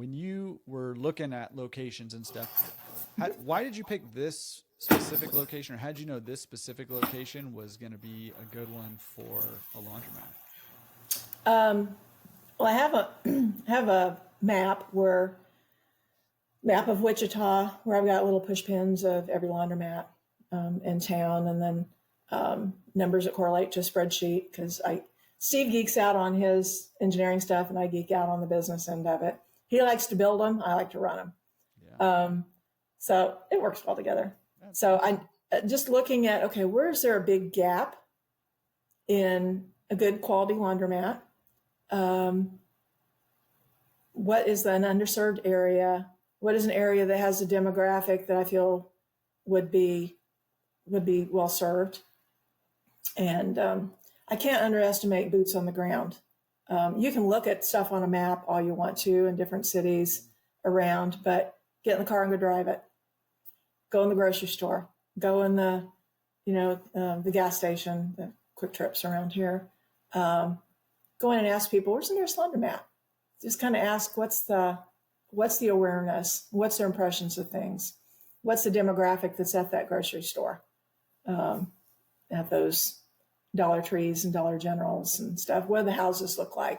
when you were looking at locations and stuff, why did you pick this specific location, or how did you know this specific location was going to be a good one for a laundromat? Well, I have a have a map of Wichita where I've got little push pins of every laundromat in town, and then numbers that correlate to a spreadsheet because Steve geeks out on his engineering stuff, and I geek out on the business end of it. He likes to build them. I like to run them. Yeah. So it works well together. So I just looking at, okay, where is there a big gap in a good quality laundromat? What is an underserved area? What is an area that has a demographic that I feel would be well served? And I can't underestimate boots on the ground. You can look at stuff on a map all you want to in different cities around, but get in the car and go drive it. Go in the grocery store. Go in the gas station, the quick trips around here. Go in and ask people, where's the nearest laundromat? Just kind of ask what's the awareness, what's their impressions of things, what's the demographic that's at that grocery store, at those Dollar Trees and Dollar Generals and stuff. What do the houses look like?